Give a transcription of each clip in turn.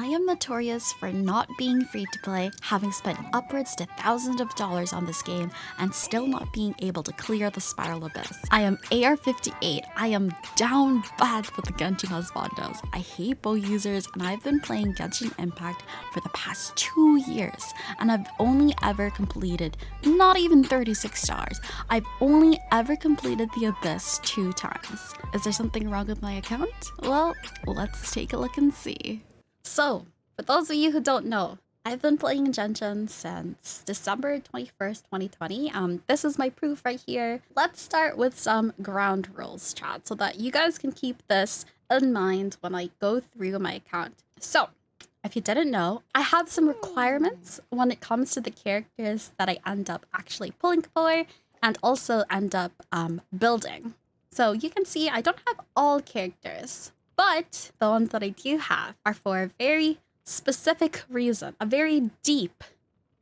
I am notorious for not being free to play, having spent upwards to thousands of dollars on this game, and still not being able to clear the Spiral Abyss. I am AR58. I am down bad with the Genshin husbandos. I hate bow users, and I've been playing Genshin Impact for the past 2 years, and I've only ever completed not even 36 stars. I've only ever completed the Abyss 2 times. Is there something wrong with my account? Well, let's take a look and see. So, for those of you who don't know, I've been playing Genshin since December 21st, 2020. This is my proof right here. Let's start with some ground rules, chat, so that you guys can keep this in mind when I go through my account. So, if you didn't know, I have some requirements when it comes to the characters that I end up actually pulling for and also end up building. So you can see I don't have all characters, but the ones that I do have are for a very specific reason, a very deep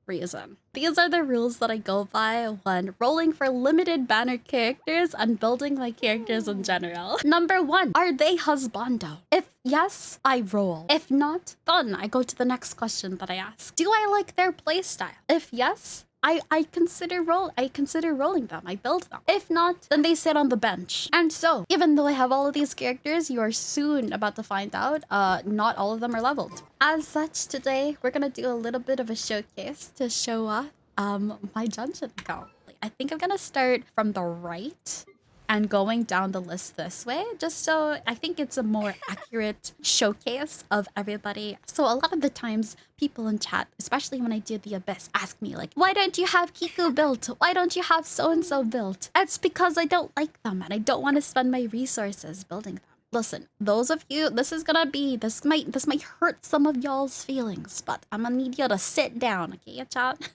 reason. These are the rules that I go by when rolling for limited banner characters and building my characters in general. Number 1, are they husbando? If yes, I roll. If not, then I go to the next question that I ask. Do I like their playstyle? If yes, I consider rolling them. I build them. If not, then they sit on the bench. And so, even though I have all of these characters, you are soon about to find out, not all of them are leveled. As such, today we're gonna do a little bit of a showcase to show off my Genshin account. I think I'm gonna start from the right and going down the list this way, just so I think it's a more accurate showcase of everybody. So a lot of the times, people in chat, especially when I do the Abyss, ask me like, why don't you have Kiku built? Why don't you have so-and-so built? It's because I don't like them and I don't want to spend my resources building them. Listen, those of you, this might hurt some of y'all's feelings, but I'm gonna need you to sit down, okay, chat?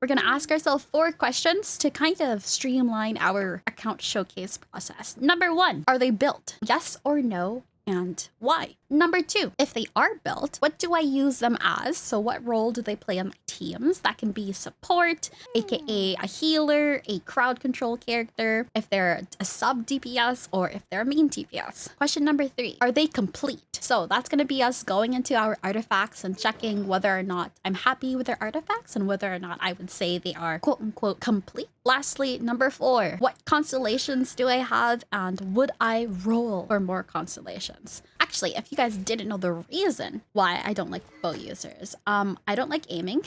We're gonna ask ourselves 4 questions to kind of streamline our account showcase process. Number 1, are they built? Yes or no, and why? Number 2, if they are built, what do I use them as? So what role do they play in my teams? That can be support, aka a healer, a crowd control character, if they're a sub DPS, or if they're a main DPS. Question number 3, are they complete? So that's going to be us going into our artifacts and checking whether or not I'm happy with their artifacts and whether or not I would say they are quote unquote complete. Lastly, number 4, what constellations do I have and would I roll for more constellations? Actually, if you guys didn't know the reason why I don't like bow users, I don't like aiming.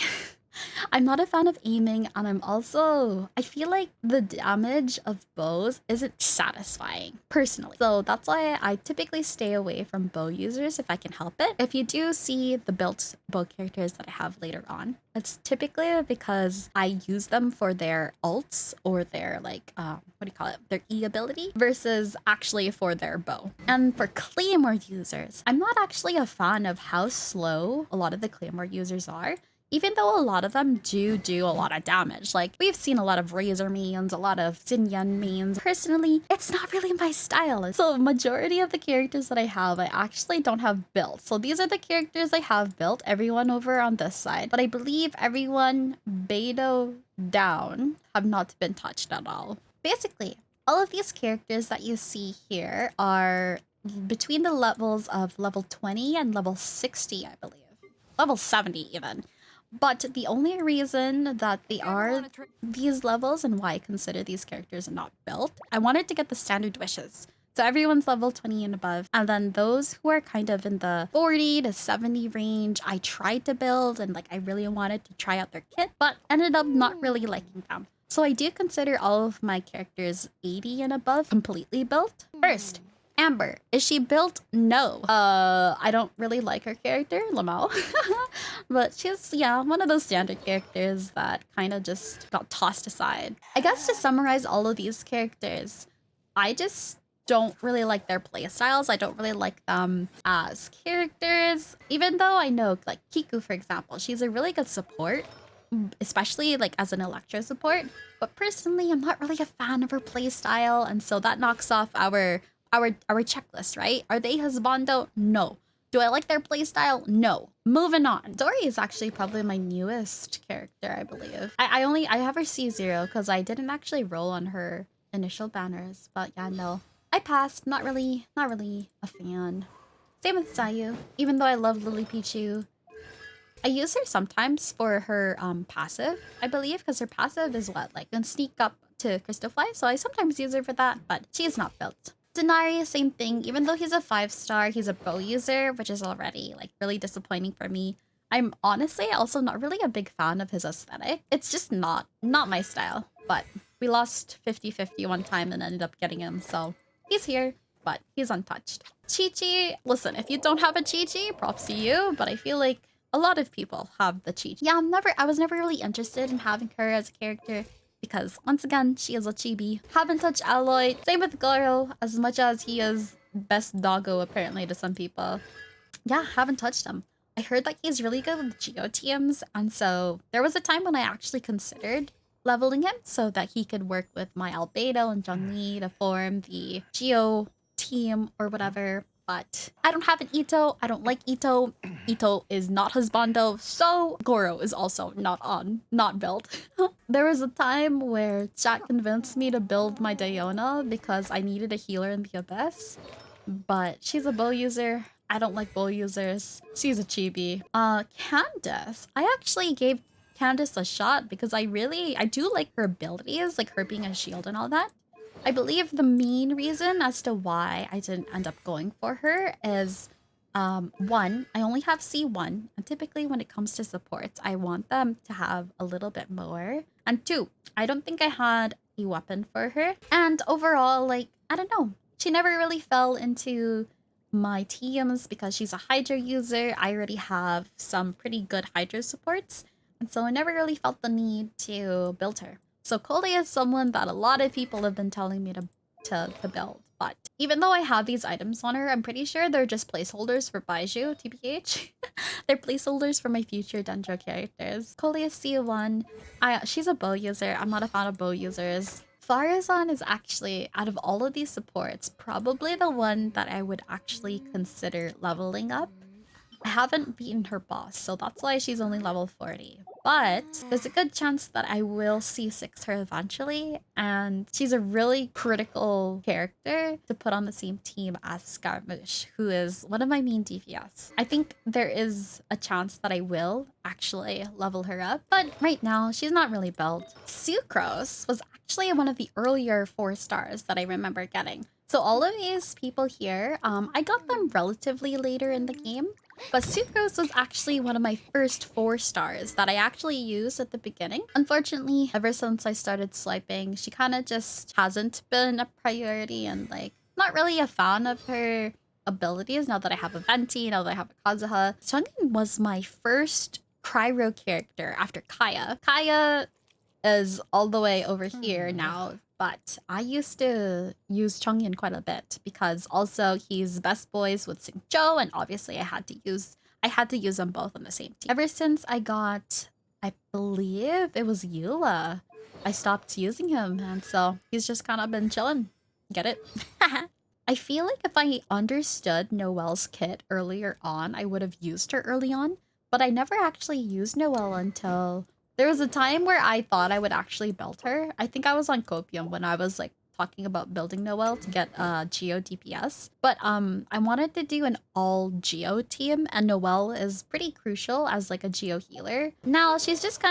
I'm not a fan of aiming, and I feel like the damage of bows isn't satisfying, personally. So that's why I typically stay away from bow users if I can help it. If you do see the built bow characters that I have later on, it's typically because I use them for their ults or their their E ability versus actually for their bow. And for Claymore users, I'm not actually a fan of how slow a lot of the Claymore users are. Even though a lot of them do a lot of damage. Like, we've seen a lot of Razor mains, a lot of Xinyan mains. Personally, it's not really my style. So majority of the characters that I have, I actually don't have built. So these are the characters I have built, everyone over on this side. But I believe everyone beta down have not been touched at all. Basically, all of these characters that you see here are between the levels of level 20 and level 60, I believe. Level 70 even. But the only reason that they are these levels and why I consider these characters not built, I wanted to get the standard wishes. So everyone's level 20 and above. And then those who are kind of in the 40 to 70 range, I tried to build and I really wanted to try out their kit, but ended up not really liking them. So I do consider all of my characters 80 and above completely built. First, Amber. Is she built? No. I don't really like her character, Lamau. But she's, one of those standard characters that kind of just got tossed aside. I guess to summarize all of these characters, I just don't really like their playstyles. I don't really like them as characters. Even though I know, like, Kiku, for example, she's a really good support, especially, as an Electro support. But personally, I'm not really a fan of her playstyle, and so that knocks off our checklist, right? Are they husbando? No. Do I like their playstyle? No. Moving on. Dory is actually probably my newest character, I believe. I have her C0 because I didn't actually roll on her initial banners, but yeah, no. I passed. Not really a fan. Same with Zayu. Even though I love Lily Pichu, I use her sometimes for her passive, I believe, because her passive is what, like, can sneak up to Crystal Fly, so I sometimes use her for that, but she's not built. Denari, same thing. Even though he's a 5-star, he's a bow user, which is already, like, really disappointing for me. I'm honestly also not really a big fan of his aesthetic. It's just not my style, but we lost 50-50 one time and ended up getting him, so he's here, but he's untouched. Chi-Chi, listen, if you don't have a Chi-Chi, props to you, but I feel like a lot of people have the Chi-Chi. Yeah, I was never really interested in having her as a character because, once again, she is a chibi. Haven't touched Alloy. Same with Goro, as much as he is best doggo apparently to some people. Yeah, haven't touched him. I heard that he's really good with Geo teams, and so there was a time when I actually considered leveling him so that he could work with my Albedo and Zhongli to form the Geo team or whatever. But I don't have an Ito. I don't like Ito. Ito is not husbando, so Goro is also not built. There was a time where chat convinced me to build my Diona because I needed a healer in the Abyss. But she's a bow user. I don't like bow users. She's a chibi. Candace. I actually gave Candace a shot because I do like her abilities, like her being a shield and all that. I believe the main reason as to why I didn't end up going for her is, one, I only have C1, and typically when it comes to supports, I want them to have a little bit more. And two, I don't think I had a weapon for her. And overall, like, I don't know, she never really fell into my teams because she's a Hydra user. I already have some pretty good Hydra supports, and so I never really felt the need to build her. So Kole is someone that a lot of people have been telling me to build. But even though I have these items on her, I'm pretty sure they're just placeholders for Baiju, TBH. They're placeholders for my future Dendro characters. Kole is C1. She's a bow user. I'm not a fan of bow users. Farazan is actually, out of all of these supports, probably the one that I would actually consider leveling up. I haven't beaten her boss, so that's why she's only level 40. But there's a good chance that I will C6 her eventually, and she's a really critical character to put on the same team as Scaramouche, who is one of my main DPS. I think there is a chance that I will actually level her up, but right now she's not really built. Sucrose was actually one of the earlier 4-stars that I remember getting. So all of these people here, I got them relatively later in the game, but Sucrose was actually one of my first 4-stars that I actually used at the beginning. Unfortunately, ever since I started swiping, she kind of just hasn't been a priority, and like, not really a fan of her abilities now that I have a Venti, now that I have a Kazuha. Chungin was my first Cryo character after Kaya. Kaya is all the way over here now, but I used to use Chongyin quite a bit because also he's best boys with Xingqiu, and obviously I had to use them both on the same team. Ever since I got, I believe it was Eula, I stopped using him, and so he's just kind of been chilling. Get it? I feel like if I understood Noelle's kit earlier on, I would have used her early on, but I never actually used Noelle until there was a time where I thought I would actually build her. I think I was on Copium when I was like talking about building Noelle to get Geo DPS. But I wanted to do an all Geo team, and Noelle is pretty crucial as like a Geo healer. Now she's just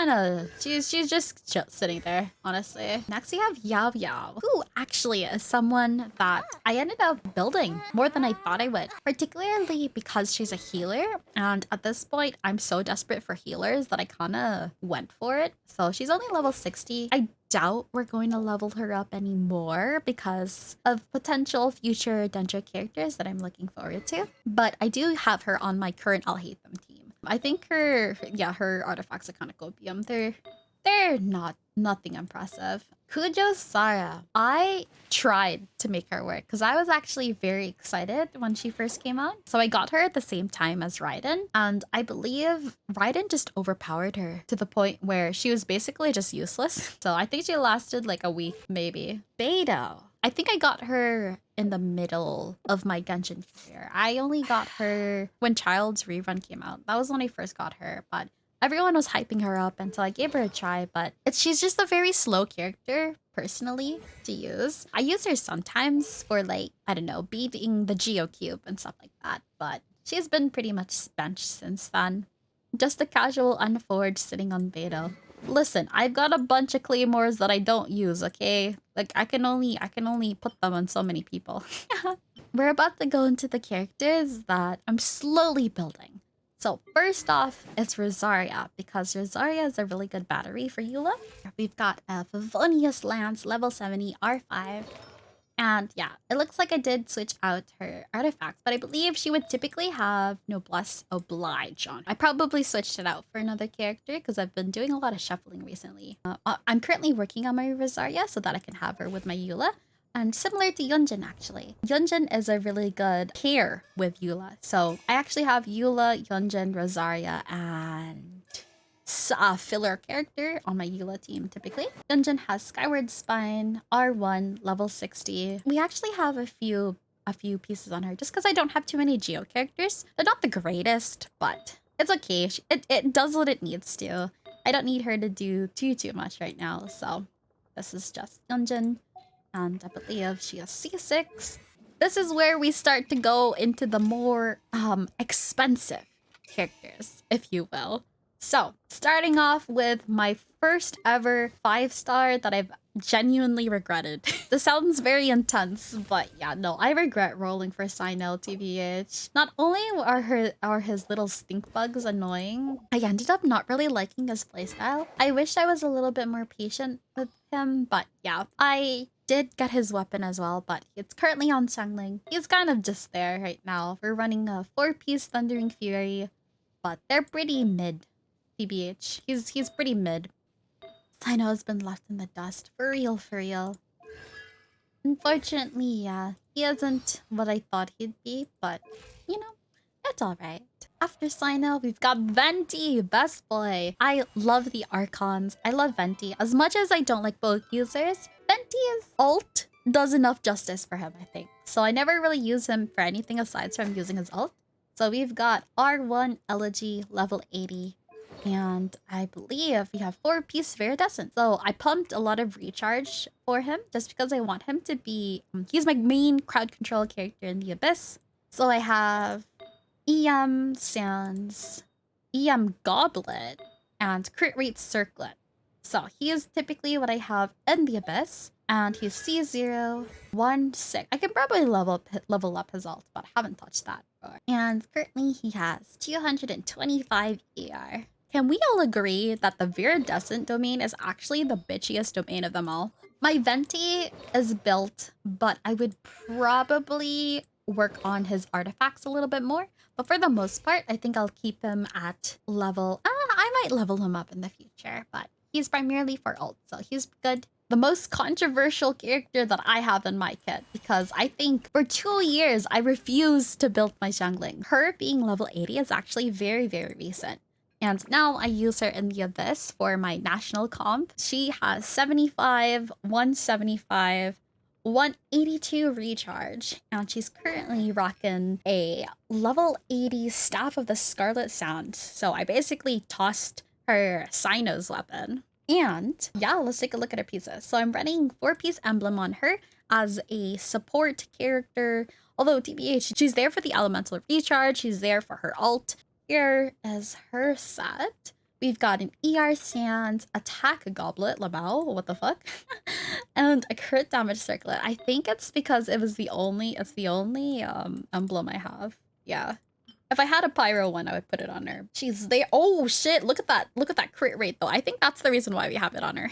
sitting there, honestly. Next we have Yao Yao, who actually is someone that I ended up building more than I thought I would, particularly because she's a healer, and at this point I'm so desperate for healers that I kind of went for it. So she's only level 60. I doubt we're going to level her up anymore because of potential future Dendro characters that I'm looking forward to. But I do have her on my current I'll Hate Them team. I think her artifacts are kind of copium. They're nothing impressive. Kujo Sara. I tried to make her work because I was actually very excited when she first came out. So I got her at the same time as Raiden, and I believe Raiden just overpowered her to the point where she was basically just useless. So I think she lasted like a week, maybe. Beidou. I think I got her in the middle of my Genshin career. I only got her when Child's Rerun came out. That was when I first got her, but Everyone was hyping her up, and so I gave her a try, but she's just a very slow character, personally, to use. I use her sometimes for, like, I don't know, beating the Geo Cube and stuff like that, but she's been pretty much benched since then. Just a casual unforged sitting on beta. Listen, I've got a bunch of claymores that I don't use, okay? Like, I can only put them on so many people. We're about to go into the characters that I'm slowly building. So first off, it's Rosaria, because Rosaria is a really good battery for Eula. We've got a Favonius Lance, level 70, R5. And yeah, it looks like I did switch out her artifacts, but I believe she would typically have Noblesse Oblige on. I probably switched it out for another character because I've been doing a lot of shuffling recently. I'm currently working on my Rosaria so that I can have her with my Eula. And similar to Yunjin, actually. Yunjin is a really good pair with Eula. So I actually have Eula, Yunjin, Rosaria, and a filler character on my Eula team, typically. Yunjin has Skyward Spine, R1, level 60. We actually have a few pieces on her just because I don't have too many Geo characters. They're not the greatest, but it's okay. It does what it needs to. I don't need her to do too much right now, so this is just Yunjin. And I believe she has C6. This is where we start to go into the more expensive characters, if you will. So, starting off with my first ever 5-star that I've genuinely regretted. This sounds very intense, but yeah, no, I regret rolling for Sinel, TBH. Not only are his little stink bugs annoying, I ended up not really liking his playstyle. I wish I was a little bit more patient with him, but yeah, I did get his weapon as well, but it's currently on Xiangling. He's kind of just there right now. We're running a 4-piece Thundering Fury, but they're pretty mid. TBH. He's pretty mid. Sino has been left in the dust. For real, for real. Unfortunately, yeah. He isn't what I thought he'd be, but, you know, it's alright. After Sino, we've got Venti, best boy. I love the Archons. I love Venti. As much as I don't like both users, Venti's ult does enough justice for him, I think. So I never really use him for anything aside from using his ult. So we've got R1 Elegy, level 80. And I believe we have 4-piece Viridescent. So I pumped a lot of recharge for him just because I want him to be... he's my main crowd control character in the Abyss. So I have EM Sands, EM Goblet, and Crit Rate Circlet. So he is typically what I have in the Abyss. And he's C0, 1, 6. I can probably level up his ult, but I haven't touched that before. And currently he has 225 AR. Can we all agree that the Viridescent domain is actually the bitchiest domain of them all? My Venti is built, but I would probably work on his artifacts a little bit more. But for the most part, I think I'll keep him at level... I might level him up in the future, but he's primarily for ult, so he's good. The most controversial character that I have in my kit, because I think for 2 years, I refused to build my Xiangling. Her being level 80 is actually very, very recent. And now I use her in the Abyss for my national comp. She has 75, 175, 182 recharge. And she's currently rocking a level 80 Staff of the Scarlet Sound. So I basically tossed her Sino's weapon. And yeah, let's take a look at her pieces. So I'm running 4-piece Emblem on her as a support character. Although TBH, she's there for the elemental recharge. She's there for her ult. Here is her set. We've got an ER Sands, Attack Goblet, Lamau, what the fuck? And a crit damage circlet. I think it's because it's the only emblem I have. Yeah. If I had a pyro one, I would put it on her. She's there. Oh shit, look at that crit rate though. I think that's the reason why we have it on her.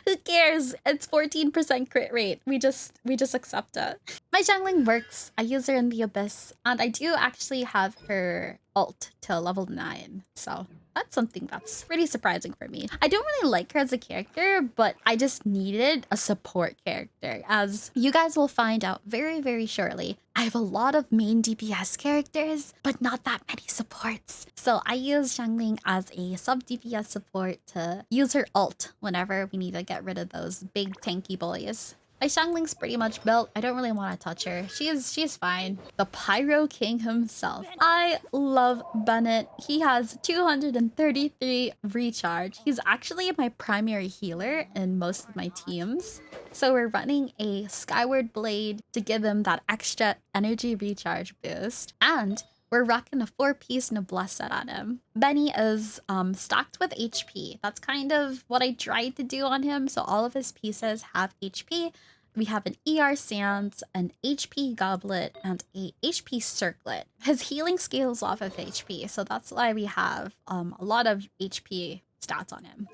Who cares? It's 14% crit rate. We just accept it. My Xiangling works. I use her in the Abyss, and I do actually have her ult till level 9. So that's something that's pretty surprising for me. I don't really like her as a character, but I just needed a support character. As you guys will find out very, very shortly, I have a lot of main DPS characters, but not that many supports. So I use Xiangling as a sub DPS support to use her ult whenever we need to get rid of those big tanky boys. My Xiangling's pretty much built. I don't really want to touch her. She's fine. The Pyro King himself. I love Bennett. He has 233 recharge. He's actually my primary healer in most of my teams. So we're running a Skyward Blade to give him that extra energy recharge boost. And we're rocking a 4-piece Noblesse set on him. Benny is stacked with HP. That's kind of what I tried to do on him. So all of his pieces have HP. We have an ER Sands, an HP Goblet, and a HP Circlet. His healing scales off of HP, so that's why we have a lot of HP stats on him.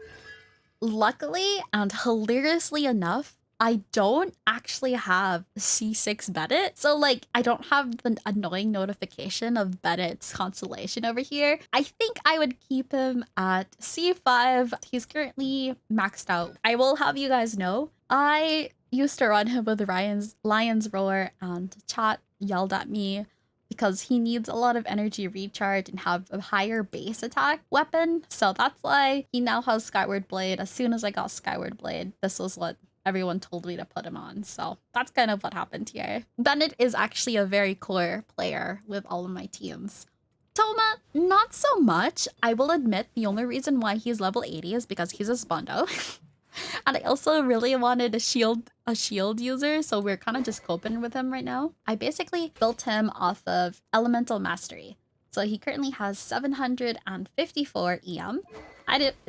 Luckily and hilariously enough, I don't actually have C6 Bennett. So like I don't have the annoying notification of Bennett's constellation over here. I think I would keep him at C5. He's currently maxed out. I will have you guys know, I used to run him with Lion's Roar, and chat yelled at me because he needs a lot of energy recharge and have a higher base attack weapon. So that's why he now has Skyward Blade. As soon as I got Skyward Blade, this was what everyone told me to put him on. So that's kind of what happened here. Bennett is actually a very core player with all of my teams. Toma, not so much. I will admit the only reason why he's level 80 is because he's a husbando. And I also really wanted a shield user, so we're kind of just coping with him right now. I basically built him off of Elemental Mastery. So he currently has 754 EM.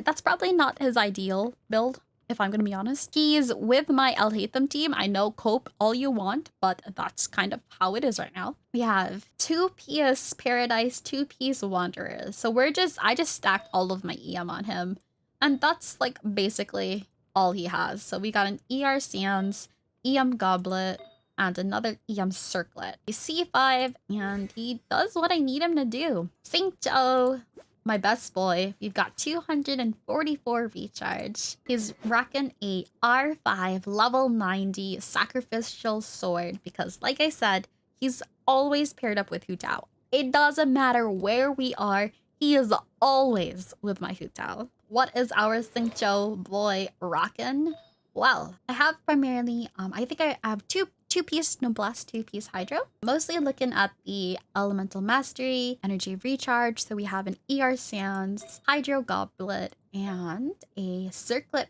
That's probably not his ideal build, if I'm gonna be honest. He's with my El Hatham team. I know cope all you want, but that's kind of how it is right now. We have 2-piece Paradise, 2-piece Wanderers. So I just stacked all of my EM on him. And that's like basically all he has. So we got an ER Sands, EM Goblet, and another EM Circlet. He's C5, and he does what I need him to do. St. Joe, my best boy, we've got 244 recharge. He's rocking a R5 level 90 sacrificial sword because, like I said, he's always paired up with Hu Tao. It doesn't matter where we are, he is always with my Hu Tao. What is our St. Joe boy rockin'? Well, I have primarily, I think I have two-piece Noblesse, 2-piece Hydro. Mostly looking at the Elemental Mastery, Energy Recharge. So we have an ER Sands, Hydro Goblet, and a Circlet.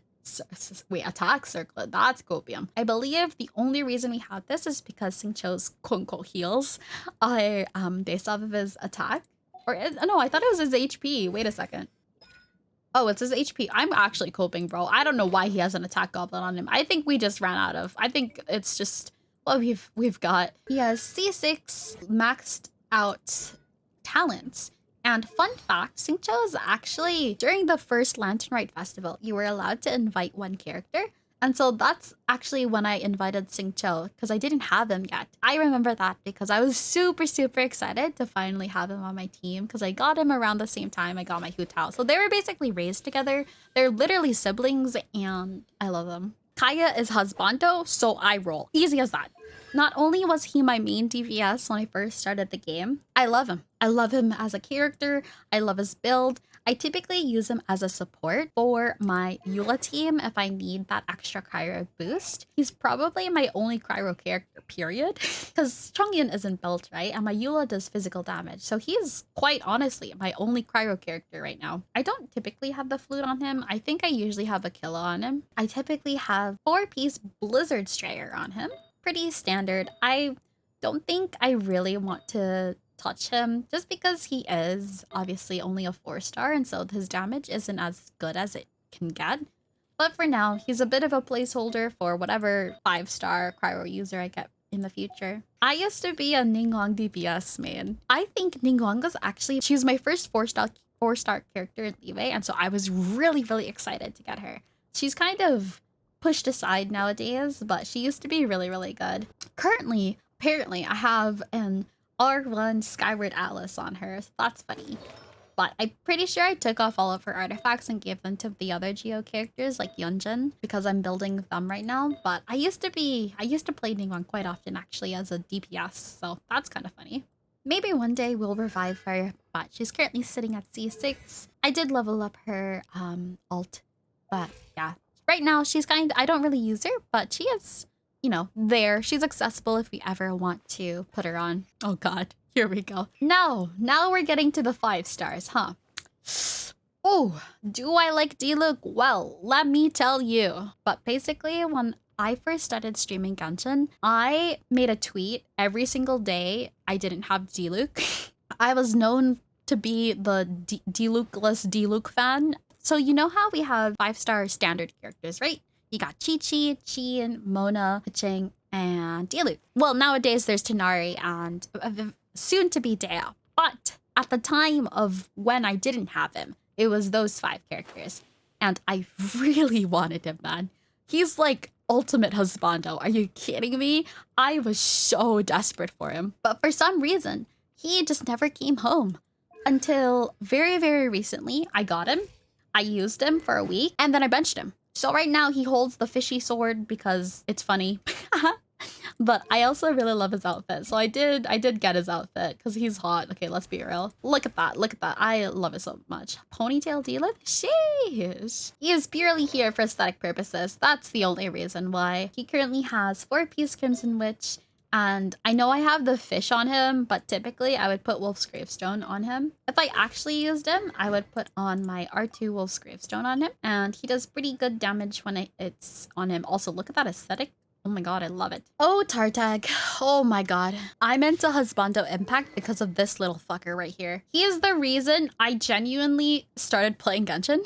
Attack Circlet. That's copium. I believe the only reason we have this is because St. Joe's quote-unquote heals are based off of his attack. No, I thought it was his HP. Wait a second. Oh, it's his HP. I'm actually coping, bro. I don't know why he has an attack goblet on him. I think we just ran out of. I think it's just what we've got. He has C6 maxed out talents. And fun fact, St. Joe is actually, during the first Lantern Rite Festival, you were allowed to invite one character. And so that's actually when I invited St. Joe, because I didn't have him yet. I remember that because I was super, super excited to finally have him on my team, because I got him around the same time I got my Hu Tao. So they were basically raised together. They're literally siblings, and I love them. Kaya is husbando, so I roll. Easy as that. Not only was he my main DPS when I first started the game, I love him. I love him as a character. I love his build. I typically use him as a support for my Eula team if I need that extra cryo boost. He's probably my only cryo character, period. Because Chongyun isn't built, right? And my Eula does physical damage. So he's quite honestly my only cryo character right now. I don't typically have the flute on him. I think I usually have a Killa on him. I typically have 4-piece Blizzard Strayer on him. Pretty standard. I don't think I really want to touch him just because he is obviously only a 4-star, and so his damage isn't as good as it can get. But for now, he's a bit of a placeholder for whatever 5-star cryo user I get in the future. I used to be a Ningguang DPS main. I think Ningguang is actually, she's my first 4-star character in Liyue, and so I was really, really excited to get her. She's kind of pushed aside nowadays, but she used to be really, really good. Currently, apparently, I have an R1 Skyward Atlas on her, so that's funny. But I'm pretty sure I took off all of her artifacts and gave them to the other Geo characters like Yunjin because I'm building them right now. But I used to play Ningguang quite often actually as a DPS, so that's kind of funny. Maybe one day we'll revive her, but she's currently sitting at C6. I did level up her ult, but yeah. Right now, she's I don't really use her, but she is, you know, there. She's accessible if we ever want to put her on. Oh God, here we go. Now we're getting to the 5 stars, huh? Oh, do I like Diluc? Well, let me tell you. But basically, when I first started streaming Genshin, I made a tweet every single day I didn't have Diluc. I was known to be the Diluc-less Diluc fan. So you know how we have 5-star standard characters, right? You got Chi-Chi, Chien, Mona, Ching, and Diluc. Well, nowadays there's Tighnari and soon to be Dea. But at the time of when I didn't have him, it was those 5 characters. And I really wanted him, man. He's like ultimate husbando. Are you kidding me? I was so desperate for him. But for some reason, he just never came home. Until very, very recently, I got him. I used him for a week, and then I benched him. So right now, he holds the fishy sword because it's funny. But I also really love his outfit. So I did get his outfit because he's hot. Okay, let's be real. Look at that. Look at that. I love it so much. Ponytail Diluc? Sheesh. He is purely here for aesthetic purposes. That's the only reason why. He currently has 4-piece Crimson Witch. And I know I have the fish on him, but typically I would put Wolf's Gravestone on him. If I actually used him, I would put on my R2 Wolf's Gravestone on him. And he does pretty good damage when it's on him. Also, look at that aesthetic. Oh my god, I love it. Oh, Tartag. Oh my god. I'm into Husbando Impact because of this little fucker right here. He is the reason I genuinely started playing Genshin.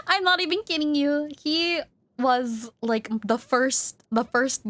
I'm not even kidding you. He was like the first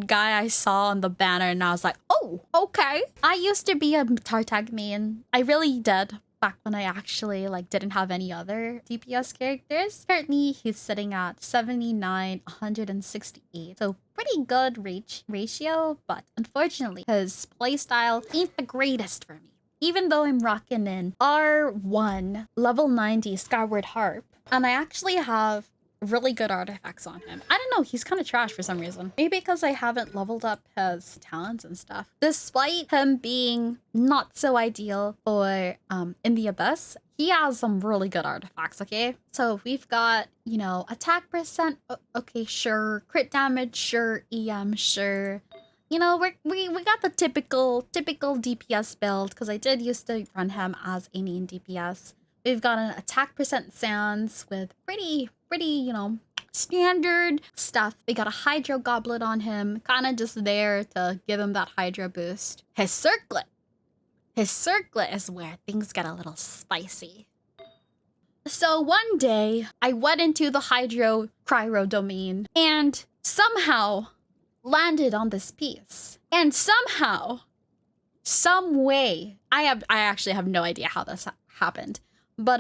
guy I saw on the banner, and I was like, oh, okay. I used to be a Tartag main. I really did. Back when I actually like didn't have any other DPS characters. Currently, he's sitting at 79, 168. So pretty good ratio, but unfortunately, his playstyle ain't the greatest for me. Even though I'm rocking in R1 level 90 Skyward Harp, and I actually have really good artifacts on him. I don't know, he's kind of trash for some reason. Maybe because I haven't leveled up his talents and stuff. Despite him being not so ideal for in the Abyss, he has some really good artifacts, okay? So we've got, you know, attack percent, okay, sure. Crit damage, sure. EM, sure. You know, we got the typical DPS build, because I did used to run him as a main DPS. We've got an attack percent sans with pretty, you know, standard stuff. We got a Hydro Goblet on him, kind of just there to give him that Hydro boost. His circlet is where things get a little spicy. So one day, I went into the Hydro Cryo domain and somehow landed on this piece. And somehow, some way, I actually have no idea how this happened. But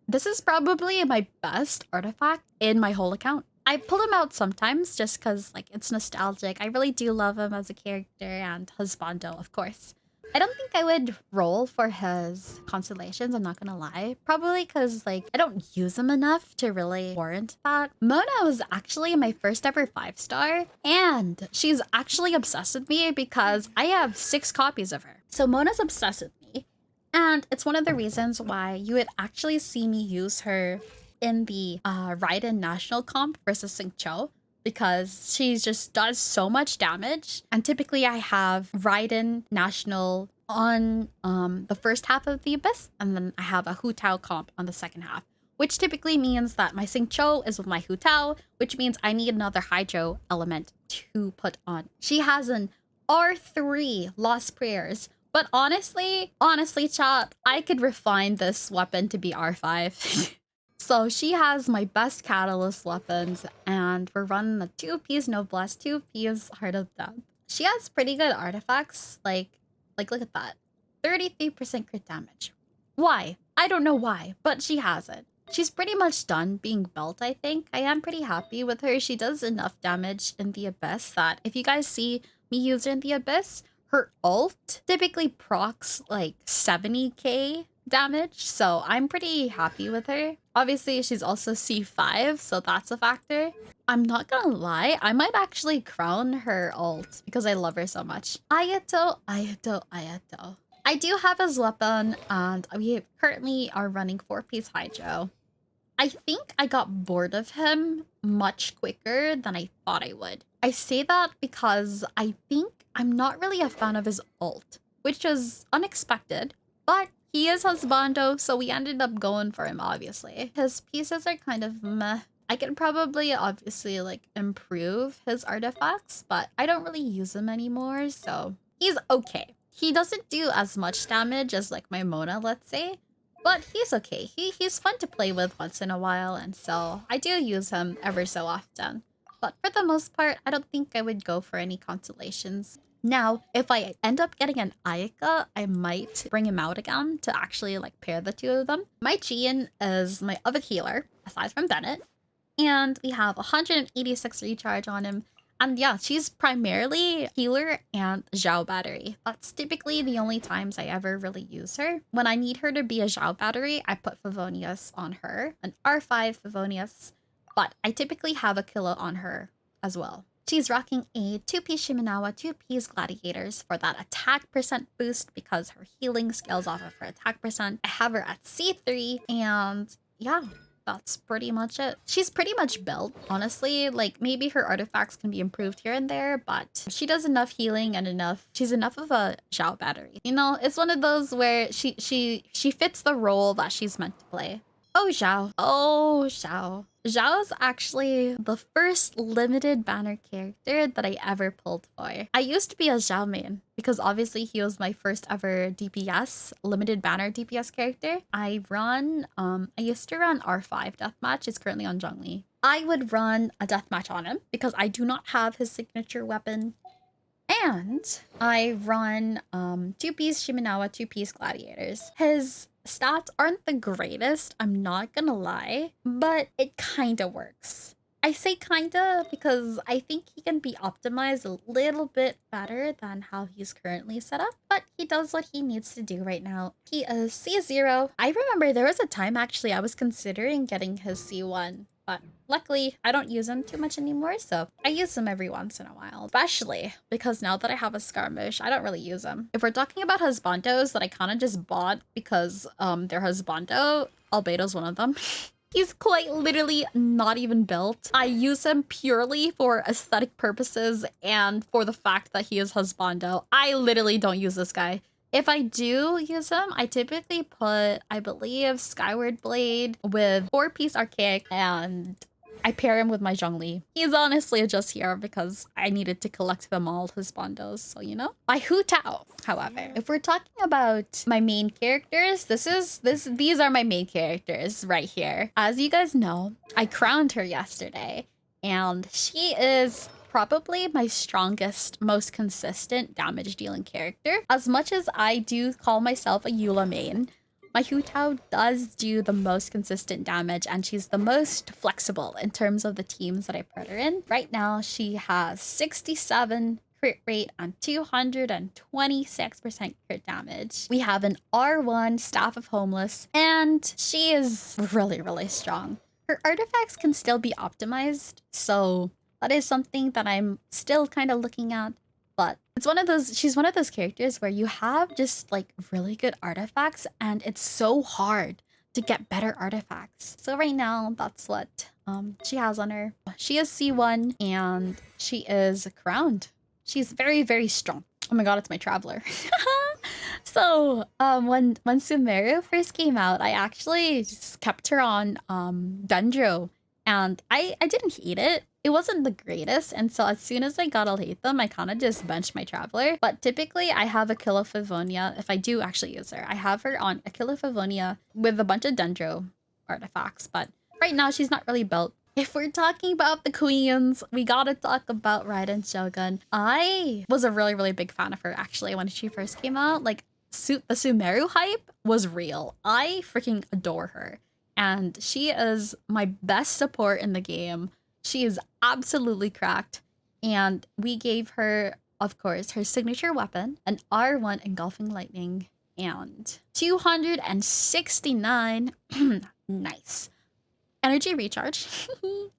this is probably my best artifact in my whole account. I pull him out sometimes just because like it's nostalgic. I really do love him as a character, and husbando, of course. I don't think I would roll for his constellations, I'm not gonna lie. Probably because like I don't use him enough to really warrant that. Mona was actually my first ever 5-star, and she's actually obsessed with me because I have 6 copies of her. So Mona's obsessed with me. And it's one of the reasons why you would actually see me use her in the Raiden National comp versus Xingqiu, because she just does so much damage. And typically I have Raiden National on the first half of the Abyss, and then I have a Hu Tao comp on the second half, which typically means that my Xingqiu is with my Hu Tao, which means I need another Hydro element to put on. She has an R3 Lost Prayers. But honestly, chat, I could refine this weapon to be R5. So she has my best catalyst weapons, and we're running a 2-piece Noblesse, 2-piece Heart of Death. She has pretty good artifacts, like look at that. 33% crit damage. Why? I don't know why, but she has it. She's pretty much done being built, I think. I am pretty happy with her. She does enough damage in the Abyss that if you guys see me use her in the Abyss, her ult typically procs like 70k damage, so I'm pretty happy with her. Obviously, she's also C5, so that's a factor. I'm not gonna lie, I might actually crown her ult because I love her so much. Ayato. I do have his weapon, and we currently are running 4-piece Hydro. I think I got bored of him much quicker than I thought I would. I say that because I think I'm not really a fan of his ult, which is unexpected, but he is husbando, so we ended up going for him, obviously. His pieces are kind of meh. I could probably obviously like improve his artifacts, but I don't really use them anymore, so he's okay. He doesn't do as much damage as like my Mona, let's say, but he's okay. He's fun to play with once in a while, and so I do use him ever so often. But for the most part, I don't think I would go for any constellations. Now, if I end up getting an Ayaka, I might bring him out again to actually like pair the two of them. My Jian is my other healer, aside from Bennett, and we have 186 recharge on him. And yeah, she's primarily healer and Zhao battery. That's typically the only times I ever really use her. When I need her to be a Zhao battery, I put Favonius on her, an R5 Favonius, but I typically have a killer on her as well. She's rocking a 2-piece Shimenawa, 2-piece Gladiators for that attack percent boost because her healing scales off of her attack percent. I have her at C3, and yeah, that's pretty much it. She's pretty much built, honestly. Like, maybe her artifacts can be improved here and there, but she does enough healing and she's enough of a Zhao battery. You know, it's one of those where she fits the role that she's meant to play. Oh, Zhao. Oh, Zhao. Zhao is actually the first limited banner character that I ever pulled for. I used to be a Zhao main because obviously he was my first ever DPS, limited banner DPS character. I used to run R5 deathmatch. It's currently on Zhongli. I would run a deathmatch on him because I do not have his signature weapon. And I run 2-piece Shimenawa, 2-piece Gladiators. His stats aren't the greatest, I'm not gonna lie, but it kinda works. I say kinda because I think he can be optimized a little bit better than how he's currently set up, but he does what he needs to do right now. He is C0. I remember there was a time actually I was considering getting his C1, but luckily, I don't use them too much anymore, so I use them every once in a while. Especially because now that I have a skirmish, I don't really use them. If we're talking about husbandos that I kind of just bought because they're husbando, Albedo's one of them. He's quite literally not even built. I use him purely for aesthetic purposes and for the fact that he is husbando. I literally don't use this guy. If I do use him, I typically put, I believe, Skyward Blade with 4-piece Archaic, and I pair him with my Zhongli. He's honestly just here because I needed to collect them all, husbandos, so you know? My Hu Tao, however, if we're talking about my main characters, these are my main characters right here. As you guys know, I crowned her yesterday, and she is probably my strongest, most consistent damage dealing character. As much as I do call myself a Eula main, my Hu Tao does do the most consistent damage, and she's the most flexible in terms of the teams that I put her in. Right now, she has 67 crit rate and 226% crit damage. We have an R1 Staff of Homeless, and she is really, really strong. Her artifacts can still be optimized, so that is something that I'm still kind of looking at, but it's one of those, she's one of those characters where you have just like really good artifacts and it's so hard to get better artifacts. So right now, that's what she has on her. She is C1 and she is crowned. She's very, very strong. Oh my god, it's my traveler. So when Sumeru first came out, I actually just kept her on Dendro, and I didn't hate it. It wasn't the greatest, and so as soon as I got Alhaitham, I kind of just benched my Traveler. But typically, I have a Kill of Favonia, if I do actually use her. I have her on a Kill of Favonia with a bunch of Dendro artifacts, but right now, she's not really built. If we're talking about the queens, we gotta talk about Raiden Shogun. I was a really, really big fan of her, actually, when she first came out. Like, the Sumeru hype was real. I freaking adore her. And she is my best support in the game. She is absolutely cracked. And we gave her, of course, her signature weapon, an R1 Engulfing Lightning, and 269 nice energy recharge.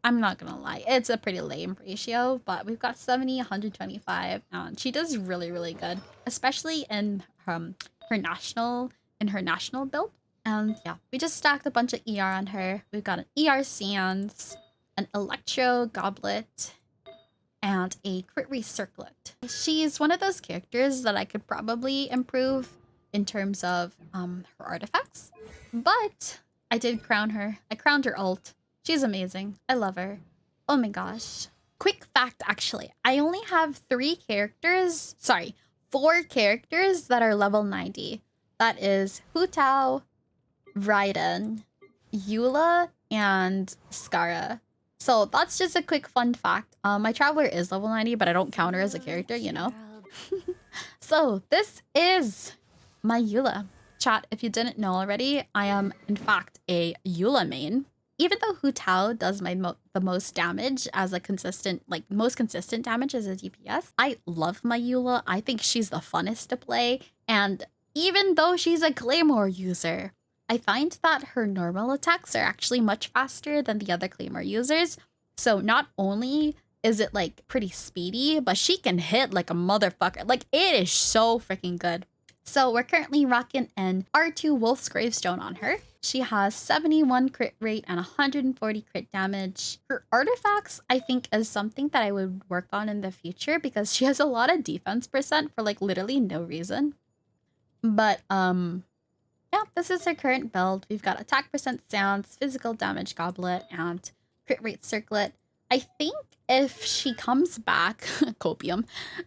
I'm not gonna lie, it's a pretty lame ratio, but we've got 70, 125, and she does really, really good, especially in her national build. And yeah, we just stacked a bunch of ER on her. We've got an ER Sands, an Electro Goblet, and a crit rate circlet. She's one of those characters that I could probably improve in terms of her artifacts, but I did crown her. I crowned her ult. She's amazing. I love her. Oh my gosh. Quick fact, actually, I only have 4 characters that are level 90. That is Hu Tao, Raiden, Eula, and Skara. So that's just a quick fun fact. My Traveler is level 90, but I don't count her as a character, you know? So this is my Eula. Chat, if you didn't know already, I am in fact a Eula main. Even though Hu Tao does the most damage as a consistent, most consistent damage as a DPS, I love my Eula. I think she's the funnest to play. And even though she's a Claymore user, I find that her normal attacks are actually much faster than the other Claymore users. So not only is it pretty speedy, but she can hit like a motherfucker. Like, it is so freaking good. So we're currently rocking an R2 Wolf's Gravestone on her. She has 71 crit rate and 140 crit damage. Her artifacts, I think, is something that I would work on in the future because she has a lot of defense percent for literally no reason. But yeah, this is her current build. We've got attack percent Sounds, physical damage Goblet, and crit rate Circlet. I think if she comes back, Copium,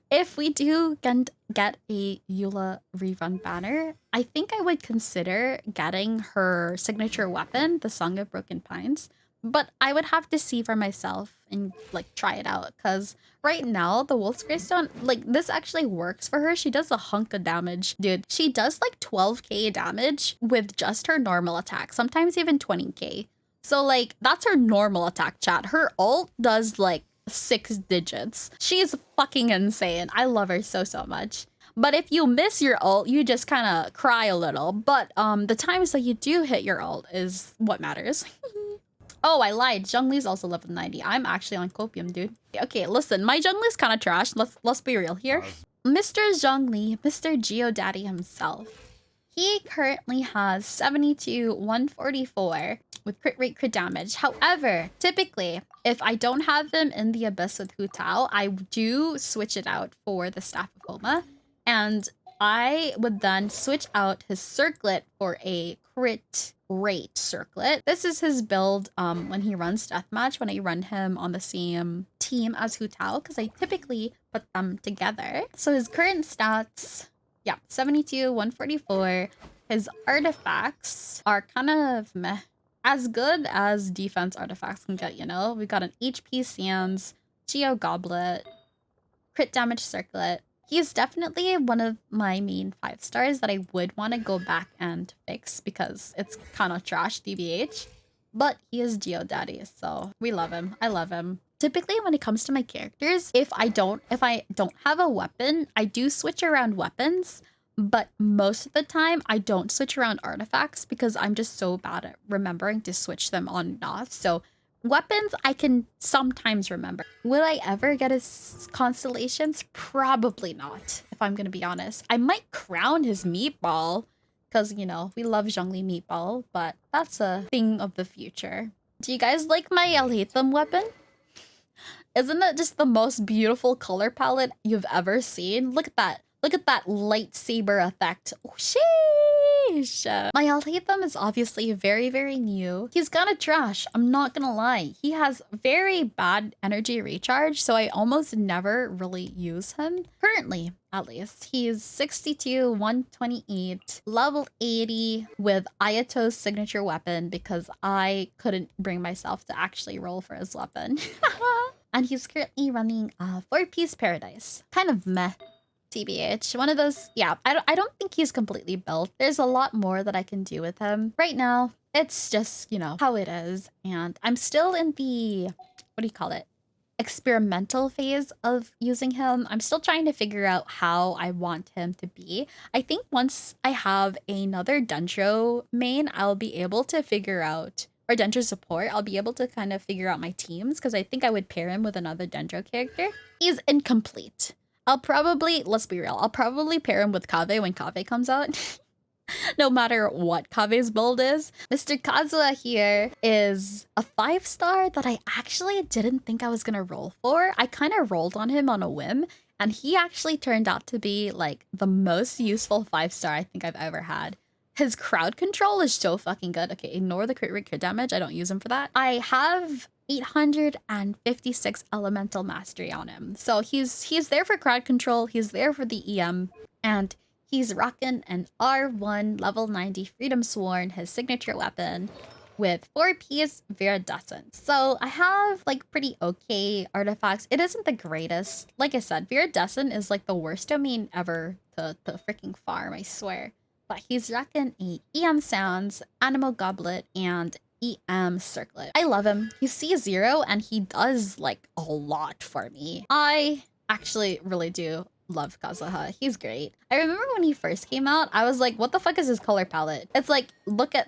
if we do get a Eula rerun banner, I think I would consider getting her signature weapon, the Song of Broken Pines. But I would have to see for myself and try it out, because right now the Wolf's Gravestone, this actually works for her. She does a hunk of damage, dude. She does 12k damage with just her normal attack, sometimes even 20k. So that's her normal attack, chat. Her ult does 6 digits. She's fucking insane. I love her so much. But if you miss your ult, you just kind of cry a little. But the times that you do hit your ult is what matters. Oh, I lied. Zhongli's also level 90. I'm actually on Copium, dude. Okay, listen, my Zhongli's kind of trash. Let's be real here. Mr. Zhongli, Mr. GeoDaddy himself, he currently has 72, 144 with crit rate, crit damage. However, typically, if I don't have him in the Abyss with Hu Tao, I do switch it out for the Staff of Homa. And I would then switch out his Circlet for a crit rate Circlet. This is his build when he runs Deathmatch, when I run him on the same team as Hu Tao, because I typically put them together. So his current stats, yeah, 72, 144. His artifacts are kind of meh. As good as defense artifacts can get, you know? We got an HP Sands, Geo Goblet, crit damage Circlet. He's definitely one of my main 5 stars that I would want to go back and fix because it's kind of trash, DBH. But he is GeoDaddy, so we love him. I love him. Typically, when it comes to my characters, if I don't have a weapon, I do switch around weapons. But most of the time, I don't switch around artifacts because I'm just so bad at remembering to switch them on and off. So weapons, I can sometimes remember. Will I ever get his constellations? Probably not, if I'm going to be honest. I might crown his meatball because, you know, we love Zhongli meatball, but that's a thing of the future. Do you guys like my Alhaitham weapon? Isn't it just the most beautiful color palette you've ever seen? Look at that. Look at that lightsaber effect. Oh, sheesh. My Alhaitham is obviously very, very new. He's kind of trash. I'm not gonna lie. He has very bad energy recharge, so I almost never really use him. Currently, at least. He's 62, 128, level 80 with Ayato's signature weapon because I couldn't bring myself to actually roll for his weapon. And he's currently running a 4-piece Paradise. Kind of meh. TBH, one of those, yeah, I don't think he's completely built. There's a lot more that I can do with him. Right now, it's just, you know, how it is. And I'm still in the, what do you call it? Experimental phase of using him. I'm still trying to figure out how I want him to be. I think once I have another Dendro main, I'll be able to figure out, or Dendro support, I'll be able to kind of figure out my teams because I think I would pair him with another Dendro character. He's incomplete. I'll probably, let's be real, I'll probably pair him with Kave when Kave comes out. no matter what Kabe's build is. Mr. Kazuha here is a 5-star that I actually didn't think I was gonna roll for. I kind of rolled on him on a whim, and he actually turned out to be like the most useful 5-star I think I've ever had. His crowd control is so fucking good. Okay, ignore the crit rate crit damage. I don't use him for that. I have 856 elemental mastery on him. So he's there for crowd control, he's there for the EM, and he's rocking an R1 level 90 Freedom Sworn, his signature weapon, with 4-piece Viridescent. So I have like pretty okay artifacts. It isn't the greatest. Like I said, Viridescent is like the worst domain ever to freaking farm, I swear. But he's rocking a EM Sounds, Animal Goblet, and EM Circlet. I love him. He's C0 and he does like a lot for me. I actually really do love Kazuha. He's great. I remember when he first came out, I was like, what the fuck is his color palette? It's like, look at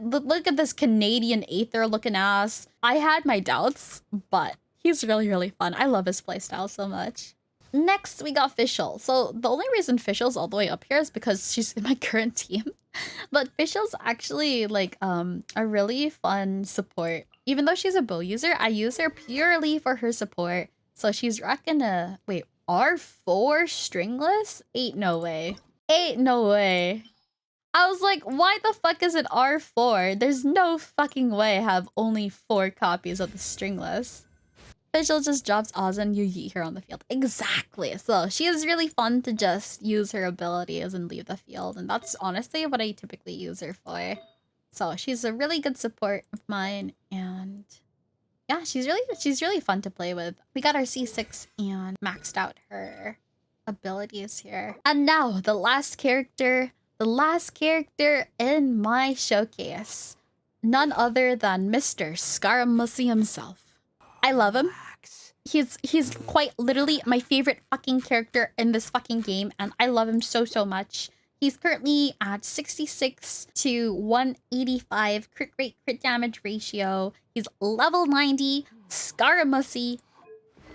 this Canadian Aether looking ass. I had my doubts, but he's really, really fun. I love his playstyle so much. Next, we got Fischl. So the only reason Fischl's all the way up here is because she's in my current team. But Fischl's actually like a really fun support. Even though she's a bow user, I use her purely for her support. So she's rocking a R4 stringless? Ain't no way. Ain't no way. I was like, why the fuck is it R4? There's no fucking way I have only 4 copies of the stringless. Fischl just drops Oz and you yeet her on the field. Exactly. So she is really fun to just use her abilities and leave the field. And that's honestly what I typically use her for. So she's a really good support of mine. And yeah, she's really fun to play with. We got our C6 and maxed out her abilities here. And now the last character in my showcase. None other than Mr. Scaramucci himself. I love him. He's quite literally my favorite fucking character in this fucking game, and I love him so much. He's currently at 66 to 185 crit rate crit damage ratio. He's level 90, Scaramucci.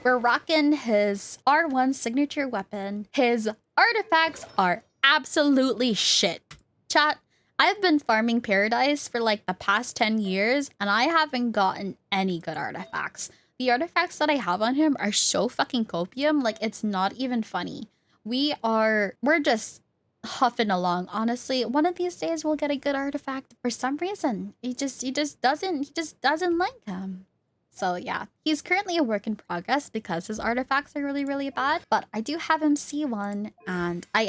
We're rocking his R1 signature weapon. His artifacts are absolutely shit. Chat, I've been farming Paradise for like the past 10 years and I haven't gotten any good artifacts. The artifacts that I have on him are so fucking copium, like it's not even funny. We're just huffing along, honestly. One of these days we'll get a good artifact. For some reason, he just doesn't like him. So yeah, he's currently a work in progress because his artifacts are really bad, but I do have him C1 and I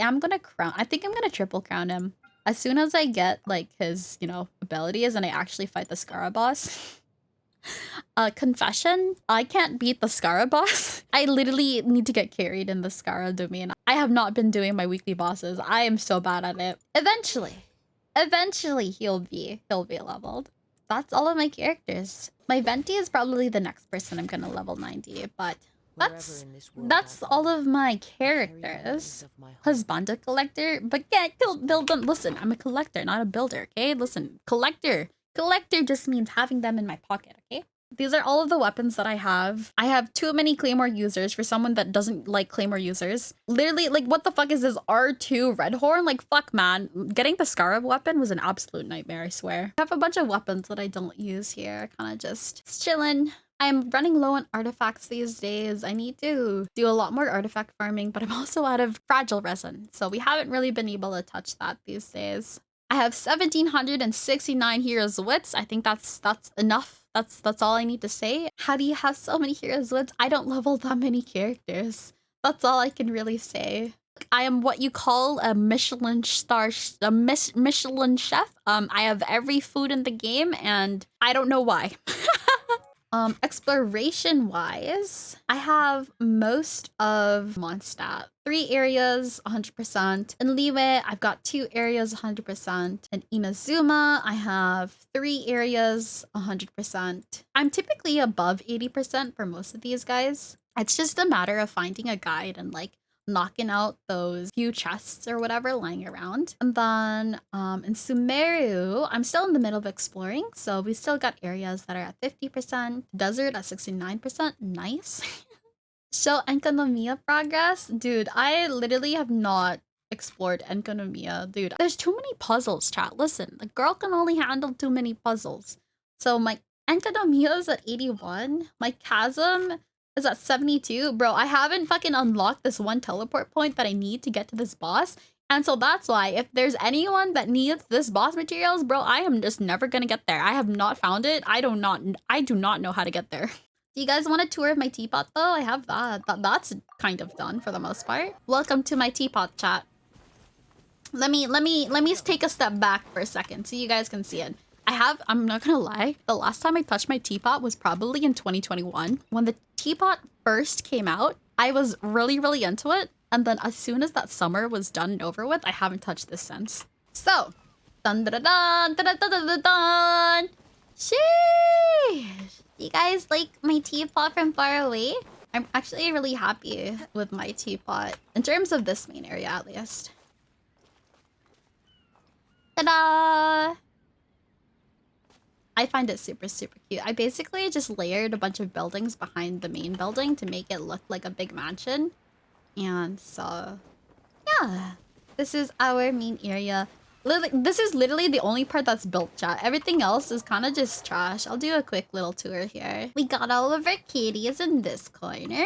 think I'm gonna triple crown him. As soon as I get like his, abilities and I actually fight the Scara boss. Confession, I can't beat the Scara boss. I literally need to get carried in the Scara domain. I have not been doing my weekly bosses. I am so bad at it. Eventually he'll be leveled. That's all of my characters. My Venti is probably the next person I'm gonna level 90, but that's all of my characters. Husbando collector, but yeah, build them. Listen, I'm a collector, not a builder, okay? Listen, collector just means having them in my pocket, okay? These are all of the weapons that I have. I have too many Claymore users for someone that doesn't like Claymore users. Literally, like, what the fuck is this R2 Red Horn? Like, fuck, man. Getting the Scarab weapon was an absolute nightmare, I swear. I have a bunch of weapons that I don't use here. Kind of just chilling. I'm running low on artifacts these days. I need to do a lot more artifact farming, but I'm also out of fragile resin. So we haven't really been able to touch that these days. I have 1,769 heroes wits. I think that's enough. That's all I need to say. How do you have so many heroes wits? I don't level that many characters. That's all I can really say. I am what you call a Michelin chef. I have every food in the game and I don't know why. Exploration wise, I have most of Mondstadt. 3 areas, 100%. In Liyue, I've got 2 areas, 100%. In Inazuma, I have 3 areas, 100%. I'm typically above 80% for most of these guys. It's just a matter of finding a guide and like knocking out those few chests or whatever lying around. And then in Sumeru, I'm still in the middle of exploring. So we still got areas that are at 50%, desert at 69%. Nice. Show Enkanomiya progress. Dude, I literally have not explored Enkanomiya. Dude, there's too many puzzles, chat. Listen, the girl can only handle too many puzzles. So my Enkanomiya is at 81. My Chasm is at 72. Bro, I haven't fucking unlocked this one teleport point that I need to get to this boss. And so that's why if there's anyone that needs this boss materials, bro, I am just never gonna get there. I have not found it. I do not know how to get there. Do you guys want a tour of my teapot though? I have that. That's kind of done for the most part. Welcome to my teapot, chat. Let me take a step back for a second so you guys can see it. I'm not gonna lie, the last time I touched my teapot was probably in 2021. When the teapot first came out, I was really into it. And then as soon as that summer was done and over with, I haven't touched this since. So, dun dun dun dun dun dun dun dun dun. Sheesh! You guys like my teapot from far away? I'm actually really happy with my teapot. In terms of this main area, at least. Ta-da! I find it super cute. I basically just layered a bunch of buildings behind the main building to make it look like a big mansion. And so, yeah. This is our main area. This is literally the only part that's built, chat. Everything else is kind of just trash. I'll do a quick little tour here. We got all of our kitties in this corner.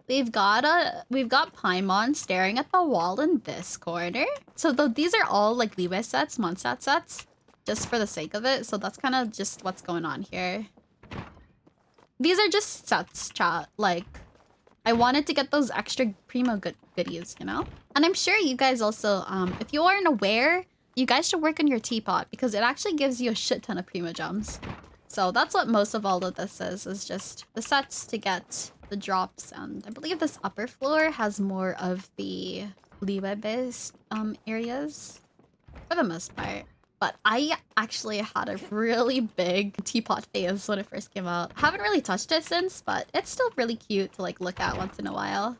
We've got Paimon staring at the wall in this corner. So these are all like Leeway sets, Monsat sets, just for the sake of it. So that's kind of just what's going on here. These are just sets, chat. Like, I wanted to get those extra primo goodies, you know? And I'm sure you guys also, if you aren't aware, you guys should work on your teapot because it actually gives you a shit ton of primo gems. So that's what most of all of this is just the sets to get the drops. And I believe this upper floor has more of the leeway-based areas for the most part. But I actually had a really big teapot phase when it first came out. Haven't really touched it since, but it's still really cute to like look at once in a while.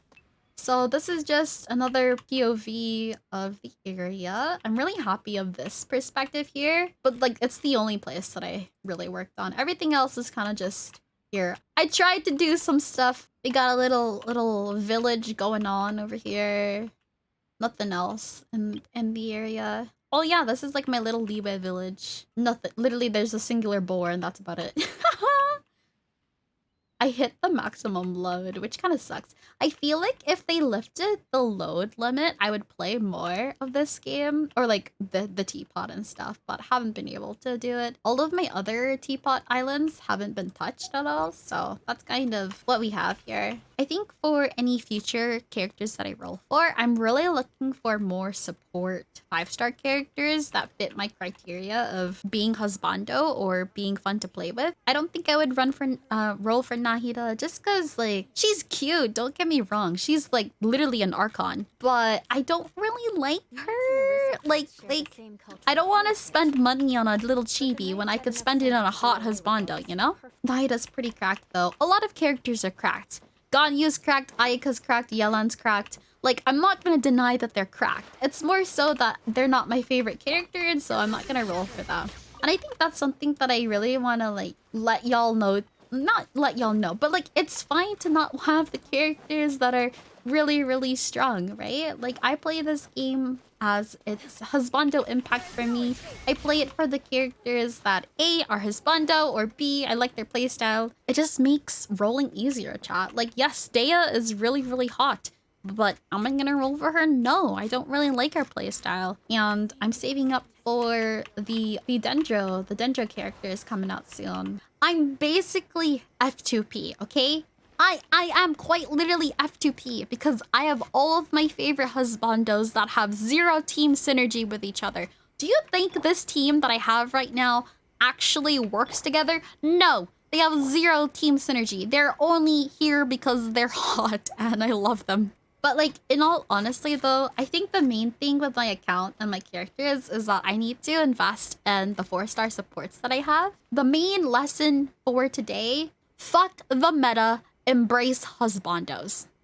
So this is just another POV of the area. I'm really happy of this perspective here, but like it's the only place that I really worked on. Everything else is kind of just here. I tried to do some stuff. We got a little village going on over here. Nothing else in the area. Oh yeah, this is like my little leeway village. Nothing. Literally, there's a singular boar and that's about it. I hit the maximum load, which kind of sucks. I feel like if they lifted the load limit, I would play more of this game. Or like the teapot and stuff, but haven't been able to do it. All of my other teapot islands haven't been touched at all, so that's kind of what we have here. I think for any future characters that I roll for, I'm really looking for more support 5-star characters that fit my criteria of being husbando or being fun to play with. I don't think I would roll for Nahida just because like she's cute, don't get me wrong, she's like literally an archon, but I don't really like her. Like I don't want to spend money on a little chibi when I could spend it on a hot husbando, you know? Nahida's pretty cracked though. A lot of characters are cracked. Ganyu's cracked, Ayaka's cracked, Yelan's cracked. Like, I'm not gonna deny that they're cracked. It's more so that they're not my favorite characters, so I'm not gonna roll for them. And I think that's something that I really wanna, like, let y'all know. Not let y'all know, but, like, it's fine to not have the characters that are really strong, right? Like, I play this game as it's husbando impact for me. I play it for the characters that A, are husbando, or B, I like their playstyle. It just makes rolling easier, chat. Like, yes, Dea is really hot, but am I gonna roll for her? No, I don't really like her playstyle. And I'm saving up for the Dendro character is coming out soon. I'm basically F2P, okay? I am quite literally F2P because I have all of my favorite husbandos that have zero team synergy with each other. Do you think this team that I have right now actually works together? No, they have zero team synergy. They're only here because they're hot and I love them. But like, in all honesty though, I think the main thing with my account and my characters is that I need to invest in the 4-star supports that I have. The main lesson for today, fuck the meta, embrace husbandos.